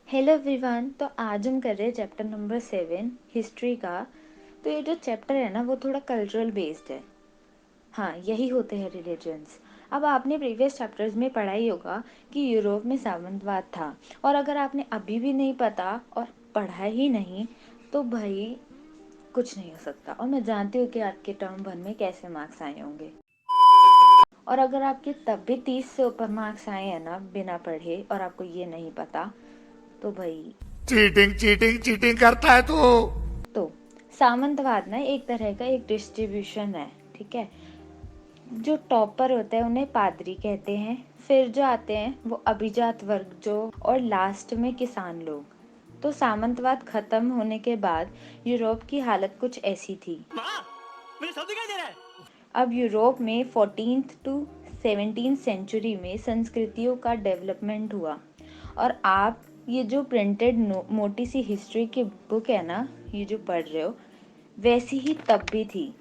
Hello everyone. तो आज हम कर रहे हैं चैप्टर नंबर 7 हिस्ट्री का। तो ये जो चैप्टर है ना वो थोड़ा कल्चरल बेस्ड है। हाँ, यही होते हैं रिलीजन्स। अब आपने प्रीवियस चैप्टर्स में पढ़ा ही होगा कि यूरोप में सामंतवाद था। और अगर आपने अभी भी नहीं पता और पढ़ा ही नहीं तो भाई कुछ नहीं हो सकता। और मैं जानती हूँ कि आपके टर्म 1 में कैसे मार्क्स आए होंगे। और अगर आपके तब भी 30 से ऊपर मार्क्स आए हैं ना बिना पढ़े और आपको ये नहीं पता तो भाई चीटिंग चीटिंग चीटिंग करता है तू। तो सामंतवाद ना एक तरह का एक डिस्ट्रीब्यूशन है, ठीक है। जो टॉपर होते हैं उन्हें पादरी कहते हैं, फिर जो आते हैं वो अभिजात वर्ग जो, और लास्ट में किसान लोग। तो सामंतवाद खत्म होने के बाद यूरोप की हालत कुछ ऐसी थी। अब यूरोप में 14th टू 17th सेंचुरी में संस्कृतियों का डेवलपमेंट हुआ। और आप ये जो प्रिंटेड मोटी सी हिस्ट्री की बुक है ना, ये जो पढ़ रहे हो, वैसी ही तब भी थी।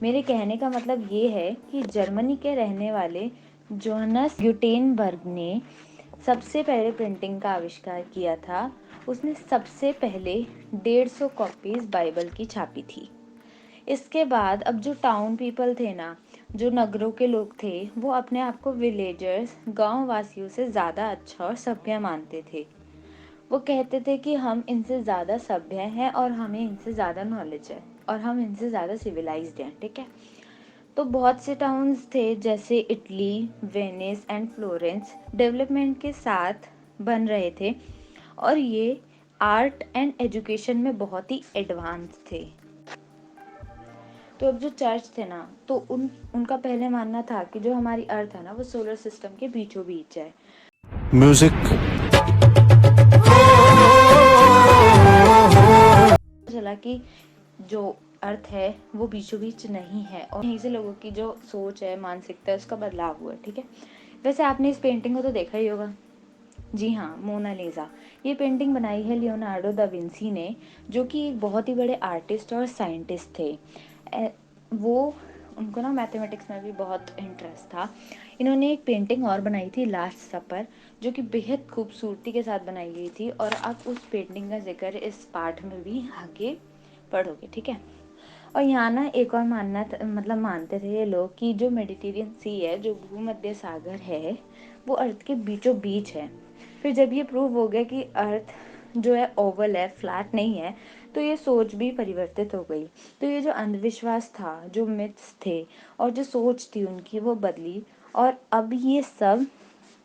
मेरे कहने का मतलब ये है कि जर्मनी के रहने वाले जोहनस गुटेनबर्ग ने सबसे पहले प्रिंटिंग का आविष्कार किया था। उसने सबसे पहले 150 कॉपीज बाइबल की छापी थी। इसके बाद अब जो टाउन पीपल थे ना, जो नगरों के लोग थे, वो अपने आप को विलेजर्स, गांव वासियों से ज़्यादा अच्छा और सभ्य मानते थे। वो कहते थे कि हम इनसे ज़्यादा सभ्य हैं और हमें इनसे ज़्यादा नॉलेज है और हम इनसे ज़्यादा सिविलाइज्ड हैं, ठीक है। तो बहुत से टाउन्स थे जैसे Italy, Venice and Florence development के साथ बन रहे थे और ये आर्ट एंड एजुकेशन में बहुत ही एडवांस थे। तो अब जो चर्च थे ना, तो उनका पहले मानना था कि जो हमारी अर्थ है ना वो सोलर सिस्टम के बीचों बीच है। म्यूजिक। चला कि जो अर्थ है वो बीचों बीच नहीं है और यहीं से लोगों की जो सोच है, मानसिकता है, उसका बदलाव हुआ है, ठीक है। वैसे आपने इस पेंटिंग को तो देखा ही होगा। जी हाँ, मोनालिसा। ये पेंटिंग बनाई है लियोनार्डो दा विंसी ने, जो कि एक बहुत ही बड़े आर्टिस्ट और साइंटिस्ट थे। वो उनको ना मैथमेटिक्स में भी बहुत इंटरेस्ट था। इन्होंने एक पेंटिंग और बनाई थी, लास्ट सपर, जो कि बेहद खूबसूरती के साथ बनाई गई थी। और आप उस पेंटिंग का जिक्र इस पाठ में भी आगे पढ़ोगे, ठीक है। और यहाँ ना एक और मानना मतलब मानते थे ये लोग कि जो मेडिटेरियन सी है, जो भूमध्य सागर है, वो अर्थ के बीचों बीच है। फिर जब ये प्रूव हो गया कि अर्थ जो है ओवल है, फ्लैट नहीं है, तो ये सोच भी परिवर्तित हो गई। तो ये जो अंधविश्वास था, जो मिथ्स थे और जो सोच थी उनकी, वो बदली। और अब ये सब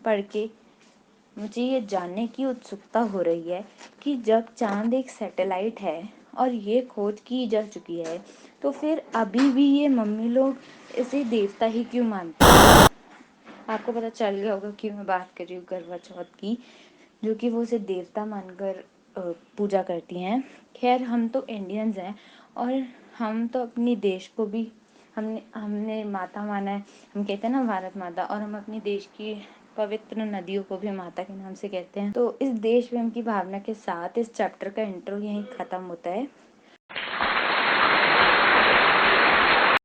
पढ़ के मुझे ये जानने की उत्सुकता हो रही है कि जब चांद एक सैटेलाइट है और ये खोज की जा चुकी है, तो फिर अभी भी ये मम्मी लोग इसे देवता ही क्यों मानते हैं। आपको पता चल गया होगा कि मैं बात कर रही हूँ करवा चौथ की, जो कि वो उसे देवता मानकर पूजा करती हैं। खैर, हम तो इंडियंस हैं और हम तो अपनी देश को भी हमने हमने माता माना है। हम कहते हैं ना भारत माता, और हम अपनी देश की पवित्र नदियों को भी माता के नाम से कहते हैं। तो इस देश प्रेम की भावना के साथ इस चैप्टर का इंट्रो यहीं ख़त्म होता है।